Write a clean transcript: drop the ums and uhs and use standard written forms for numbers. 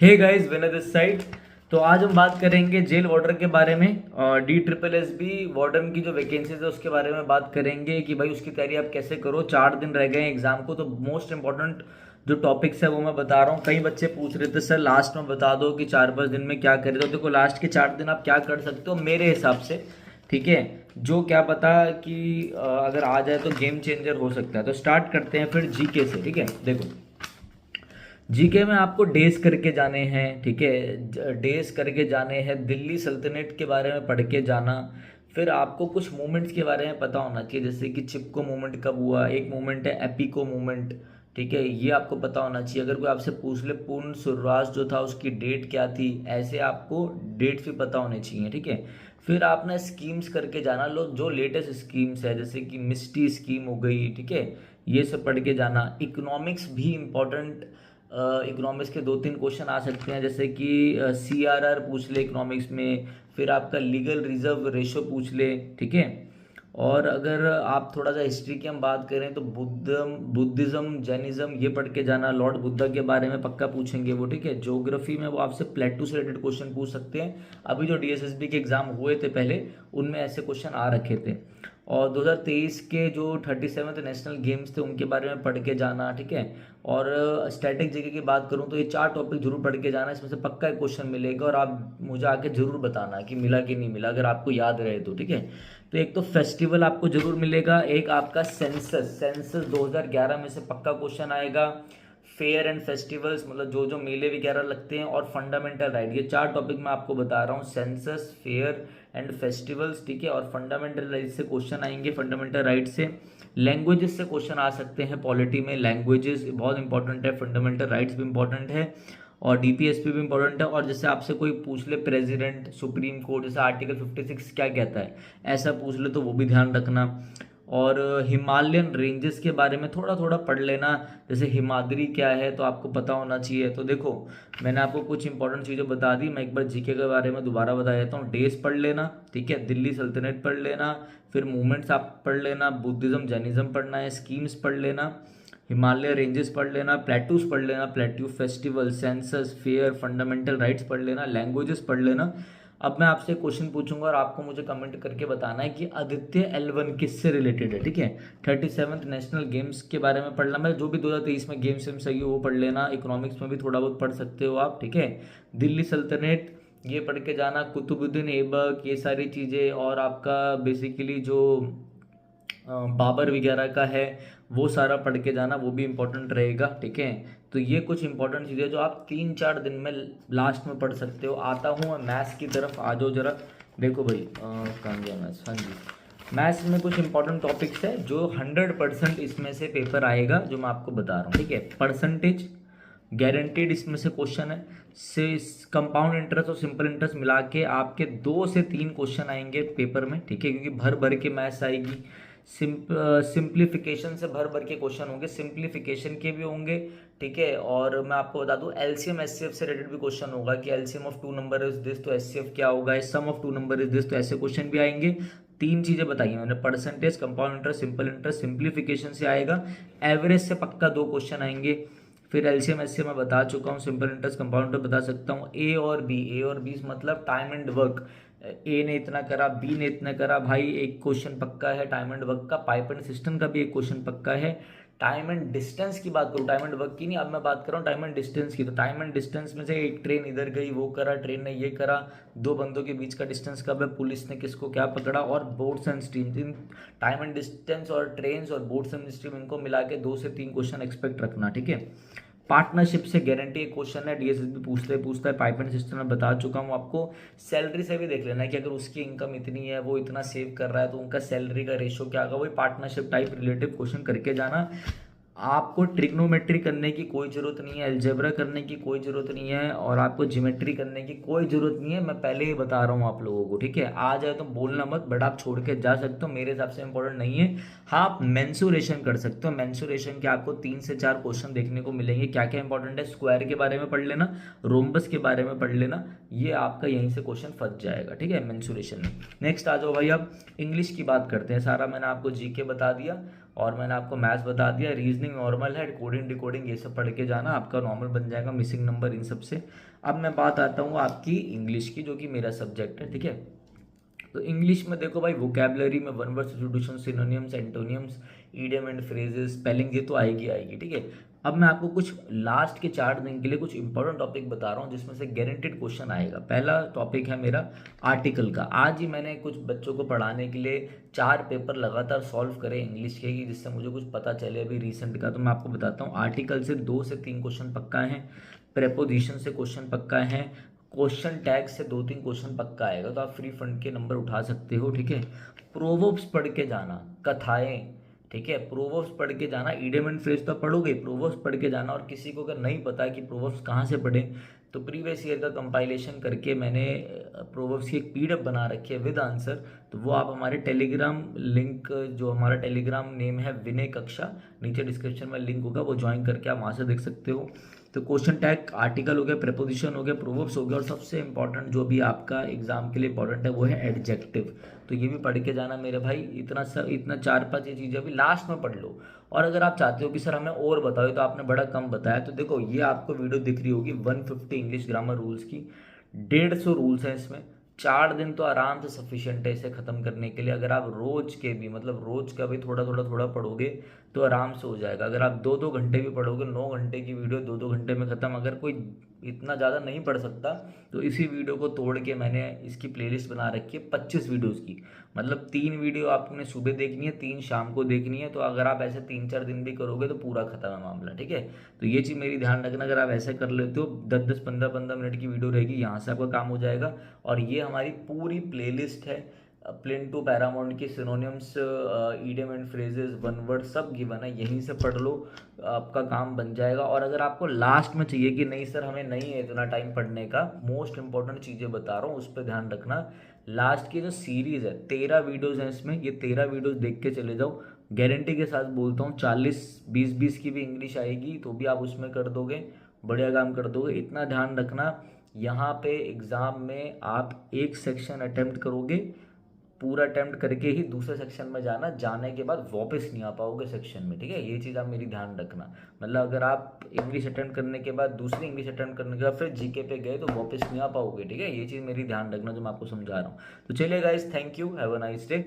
Hey guys, Vinay this side. तो आज हम बात करेंगे जेल वार्डन के बारे में। DSSB वार्डन की जो वैकेंसीज है उसके बारे में बात करेंगे कि भाई उसकी तैयारी आप कैसे करो। 4 दिन रह गए हैं एग्जाम को, तो मोस्ट इंपॉर्टेंट जो टॉपिक्स है वो मैं बता रहा हूँ। कई बच्चे पूछ रहे थे सर लास्ट में बता दो कि 4-5 दिन में क्या करें। तो देखो, लास्ट के 4 दिन आप क्या कर सकते हो मेरे हिसाब से, ठीक है। जो क्या पता कि अगर आ जाए तो गेम चेंजर हो सकता है। तो स्टार्ट करते हैं फिर जीके से, ठीक है। देखो, जीके में आपको डेज करके जाने हैं, ठीक है। डेज करके जाने हैं, दिल्ली सल्तनत के बारे में पढ़ के जाना। फिर आपको कुछ मूवमेंट्स के बारे में पता होना चाहिए, जैसे कि चिपको मूवमेंट कब हुआ। एक मूवमेंट है एपिको मूवमेंट, ठीक है, ये आपको पता होना चाहिए। अगर कोई आपसे पूछ ले पूर्ण स्वराज जो था उसकी डेट क्या थी, ऐसे आपको डेट्स भी पता होने चाहिए, ठीक है। फिर आपने स्कीम्स करके जाना, लो जो लेटेस्ट स्कीम्स है जैसे कि मिस्टी स्कीम हो गई, ठीक है, ये सब पढ़ के जाना। इकोनॉमिक्स भी इम्पोर्टेंट, इकोनॉमिक्स के 2-3 क्वेश्चन आ सकते हैं, जैसे कि CRR पूछ ले इकोनॉमिक्स में। फिर आपका लीगल रिजर्व रेशो पूछ ले, ठीक है। और अगर आप थोड़ा सा हिस्ट्री की हम बात करें तो बुद्धिज्म जैनिज्म ये पढ़ के जाना। लॉर्ड बुद्धा के बारे में पक्का पूछेंगे वो, ठीक है। ज्योग्राफी में वो आपसे प्लेटू से रिलेटेड क्वेश्चन पूछ सकते हैं। अभी जो DSSB के एग्जाम हुए थे पहले, उनमें ऐसे क्वेश्चन आ रखे थे। और 2023 के जो 37th नेशनल गेम्स थे उनके बारे में पढ़ के जाना, ठीक है। और स्टैटिक जीके की बात करूं तो ये 4 टॉपिक जरूर पढ़ के जाना, इसमें से पक्का एक क्वेश्चन मिलेगा और आप मुझे आके जरूर बताना कि मिला कि नहीं मिला, अगर आपको याद रहे तो, ठीक है। तो एक तो फेस्टिवल आपको जरूर मिलेगा, एक आपका सेंसस 2011 में से पक्का क्वेश्चन आएगा। फेयर एंड फेस्टिवल्स, मतलब जो जो मेले वगैरह लगते हैं, और फंडामेंटल राइट, ये 4 टॉपिक मैं आपको बता रहा हूँ। सेंसस, फेयर एंड फेस्टिवल्स, ठीक है। और फंडामेंटल राइट से क्वेश्चन आएंगे, फंडामेंटल राइट से। लैंग्वेजेस से क्वेश्चन आ सकते हैं पॉलिटी में, लैंग्वेजेस बहुत इंपॉर्टेंट है, फंडामेंटल राइट्स भी इंपॉर्टेंट है, और DPSP भी इंपॉर्टेंट है। और जैसे आपसे कोई पूछ ले प्रेसिडेंट, सुप्रीम कोर्ट, जैसे आर्टिकल 56 क्या कहता है, ऐसा पूछ ले तो वो भी ध्यान रखना। और हिमालयन रेंजेस के बारे में थोड़ा थोड़ा पढ़ लेना, जैसे हिमाद्री क्या है तो आपको पता होना चाहिए। तो देखो, मैंने आपको कुछ इंपॉर्टेंट चीज़ें बता दी, मैं एक बार जीके के बारे में दोबारा बता देता हूँ। डेज पढ़ लेना, ठीक है, दिल्ली सल्तनत पढ़ लेना, फिर मूवमेंट्स आप पढ़ लेना, बुद्धिज्म जैनिज्म पढ़ना है, स्कीम्स पढ़ लेना, हिमालय रेंजेस पढ़ लेना, प्लेटूस पढ़ लेना, plateau festival, census, fair, fundamental rights पढ़ लेना, लैंग्वेजेस पढ़ लेना। अब मैं आपसे क्वेश्चन पूछूंगा और आपको मुझे कमेंट करके बताना है कि आदित्य L1 किससे रिलेटेड है, ठीक है। 37th नेशनल गेम्स के बारे में पढ़ना, मैं जो भी 2023 में गेम्स वेम्स आई वो पढ़ लेना। इकोनॉमिक्स में भी थोड़ा बहुत पढ़ सकते हो आप, ठीक है। दिल्ली सल्तनत ये पढ़ के जाना, कुतुबुद्दीन ऐबक, ये सारी चीज़ें। और आपका बेसिकली जो बाबर वगैरह का है वो सारा पढ़ के जाना, वो भी इम्पोर्टेंट रहेगा, ठीक है। तो ये कुछ इंपॉर्टेंट चीज़ें जो आप 3-4 दिन में लास्ट में पढ़ सकते हो। आता हूँ मैं मैथ्स की तरफ, आ जाओ जरा। देखो भाई, कहाँ गया मैथ्स, हाँ जी। मैथ्स में कुछ इंपॉर्टेंट टॉपिक्स है जो 100% इसमें से पेपर आएगा, जो मैं आपको बता रहा हूँ, ठीक है। परसेंटेज गारंटीड इसमें से क्वेश्चन है, से कंपाउंड इंटरेस्ट और सिंपल इंटरेस्ट मिला के आपके 2 से 3 क्वेश्चन आएंगे पेपर में, ठीक है, क्योंकि भर भर के मैथ्स आएगी। सिंप्लीफिकेशन से भर भर के क्वेश्चन होंगे, सिंप्लीफिकेशन के भी होंगे, ठीक है। और मैं आपको बता दूं LCM SCF से रिलेटेड भी क्वेश्चन होगा कि LCM of 2 number is this, तो SCF क्या होगा, सम ऑफ 2 नंबर इज दिस, तो ऐसे क्वेश्चन भी आएंगे। 3 चीजें बताई मैंने, percentage, compound interest, simple interest, simplification से आएगा। एवरेज से पक्का 2 क्वेश्चन आएंगे। फिर LCM SCF मैं बता चुका हूँ, सिंपल इंटरेस्ट, कंपाउंड इंटरेस्ट बता सकता हूँ। ए और बी मतलब टाइम एंड वर्क, ए ने इतना करा, बी ने इतना करा, भाई एक क्वेश्चन पक्का है टाइम एंड वर्क का। पाइप एंड सिस्टम का भी एक क्वेश्चन पक्का है। टाइम एंड डिस्टेंस की बात करूँ, टाइम एंड वर्क की नहीं, अब मैं बात कर रहा हूँ टाइम एंड डिस्टेंस की। तो टाइम एंड डिस्टेंस में से एक ट्रेन इधर गई वो करा, ट्रेन ने ये करा, 2 बंदों के बीच का डिस्टेंस कब है, पुलिस ने किसको क्या पकड़ा, और boats and stream, in time and distance और ट्रेन और बोट्स एंड स्ट्रीम इनको मिला के 2 से 3 क्वेश्चन एक्सपेक्ट रखना, ठीक है। पार्टनरशिप से गारंटी एक क्वेश्चन है, DSSB पूछता है। पाइप एंड सिस्टम में बता चुका हूँ आपको। सैलरी से भी देख लेना कि अगर उसकी इनकम इतनी है, वो इतना सेव कर रहा है, तो उनका सैलरी का रेशो क्या होगा, वही पार्टनरशिप टाइप रिलेटिव क्वेश्चन करके जाना। आपको ट्रिग्नोमेट्री करने की कोई ज़रूरत नहीं है, अलजेब्रा करने की कोई ज़रूरत नहीं है, और आपको ज्योमेट्री करने की कोई ज़रूरत नहीं है, मैं पहले ही बता रहा हूँ आप लोगों को, ठीक है। आ जाए तो बोलना मत, बट आप छोड़ के जा सकते हो, मेरे हिसाब से इंपॉर्टेंट नहीं है। हाँ, आप मेंसुरेशन कर सकते हो, मेंसुरेशन के आपको 3 से 4 क्वेश्चन देखने को मिलेंगे। क्या क्या इंपॉर्टेंट है, स्क्वायर के बारे में पढ़ लेना, रोम्बस के बारे में पढ़ लेना, ये आपका यहीं से क्वेश्चन फंस जाएगा, ठीक है, मेंसुरेशन में। नेक्स्ट आ जाओ भाई, अब इंग्लिश की बात करते हैं। सारा मैंने आपको जीके बता दिया, और मैंने आपको मैथ्स बता दिया, रीजनिंग नॉर्मल है, कोडिंग डिकोडिंग ये सब पढ़ के जाना, आपका नॉर्मल बन जाएगा, मिसिंग नंबर इन सब से। अब मैं बात आता हूँ आपकी इंग्लिश की, जो कि मेरा सब्जेक्ट है, ठीक है। तो इंग्लिश में देखो भाई, वोकेबलरी में one word substitution, synonyms, एंटोनियम्स, idiom and phrases, spelling, ये तो आएगी आएगी, ठीक है। अब मैं आपको कुछ लास्ट के 4 दिन के लिए कुछ इंपॉर्टेंट टॉपिक बता रहा हूँ, जिसमें से गारंटेड क्वेश्चन आएगा। पहला टॉपिक है मेरा आर्टिकल का। आज ही मैंने कुछ बच्चों को पढ़ाने के लिए 4 पेपर लगातार सॉल्व करे इंग्लिश के, जिससे मुझे कुछ पता चले अभी रिसेंट का। तो मैं आपको बताता हूँ, आर्टिकल से 2 से 3 क्वेश्चन पक्का है, प्रेपोजिशन से क्वेश्चन पक्का है, क्वेश्चन टैग से 2-3 क्वेश्चन पक्का आएगा, तो आप फ्री फंड के नंबर उठा सकते हो, ठीक है। प्रोवर्ब्स पढ़ के जाना, कथाएं, ठीक है, प्रोवर्ब्स पढ़ के जाना, इडियम एंड फ्रेज तो पढ़ोगे, प्रोवर्ब्स पढ़ के जाना। और किसी को अगर नहीं पता कि प्रोवर्ब्स कहाँ से पढ़ें, तो प्रीवियस ईयर का कंपाइलेशन करके मैंने प्रोवर्ब्स की एक पीडीएफ बना रखी है विद आंसर। तो वो आप हमारे टेलीग्राम लिंक, जो हमारा टेलीग्राम नेम है विनय कक्षा, नीचे डिस्क्रिप्शन में लिंक होगा, वो ज्वाइन करके आप वहाँ से देख सकते हो। तो क्वेश्चन टैग, आर्टिकल हो गया, प्रेपोजिशन हो गया, प्रोवर्ब्स हो गया, और सबसे इंपॉर्टेंट जो भी आपका एग्जाम के लिए इंपॉर्टेंट है वो है एडजेक्टिव। तो ये भी पढ़ के जाना मेरे भाई। इतना 4-5 ये चीज़ें अभी लास्ट में पढ़ लो। और अगर आप चाहते हो कि सर हमें और बताओ, तो आपने बड़ा कम बताया, तो देखो ये आपको वीडियो दिख रही होगी 150 इंग्लिश ग्रामर रूल्स की, 150 रूल्स हैं इसमें। 4 दिन तो आराम से सफिशिएंट है इसे ख़त्म करने के लिए। अगर आप रोज के भी, मतलब रोज का भी थोड़ा थोड़ा थोड़ा पढ़ोगे तो आराम से हो जाएगा। अगर आप 2-2 घंटे भी पढ़ोगे, 9 घंटे की वीडियो 2-2 घंटे में ख़त्म। अगर कोई इतना ज़्यादा नहीं पढ़ सकता, तो इसी वीडियो को तोड़ के मैंने इसकी प्लेलिस्ट बना रखी है 25 वीडियोज़ की। मतलब 3 वीडियो आपने सुबह देखनी है, 3 शाम को देखनी है। तो अगर आप ऐसे 3-4 दिन भी करोगे तो पूरा खत्म है मामला, ठीक है। तो ये चीज़ मेरी ध्यान रखना, अगर आप ऐसे कर लेते हो, 10-10, 15-15 मिनट की वीडियो रहेगी, यहाँ से आपका काम हो जाएगा। और ये हमारी पूरी प्लेलिस्ट है, प्लेन टू पैरामाउंट की synonyms, idiom and phrases, one word सब गिवन है, यहीं से पढ़ लो, आपका काम बन जाएगा। और अगर आपको लास्ट में चाहिए कि नहीं सर हमें नहीं है इतना टाइम पढ़ने का, मोस्ट इंपॉर्टेंट चीज़ें बता रहा हूँ, उस पर ध्यान रखना। लास्ट की जो सीरीज़ है, 13 वीडियोज़ हैं इसमें, ये 13 वीडियोज़ देख के चले जाओ। गारंटी के साथ बोलता हूँ, 40-20 की भी इंग्लिश आएगी तो भी आप उसमें कर दोगे, बढ़िया काम कर दोगे। इतना ध्यान रखना, यहाँ पे एग्ज़ाम में आप एक सेक्शन अटेम्प्ट करोगे, पूरा अटेम्प्ट करके ही दूसरे सेक्शन में जाना, जाने के बाद वापस नहीं आ पाओगे सेक्शन में, ठीक है। ये चीज़ आप मेरी ध्यान रखना। मतलब अगर आप इंग्लिश अटेम्प्ट करने के बाद दूसरी इंग्लिश अटेम्प्ट करने के बाद फिर जीके पे गए तो वापस नहीं आ पाओगे, ठीक है। ये चीज़ मेरी ध्यान रखना जो मैं आपको समझा रहा हूँ। तो चलिए guys, thank you, have a nice day.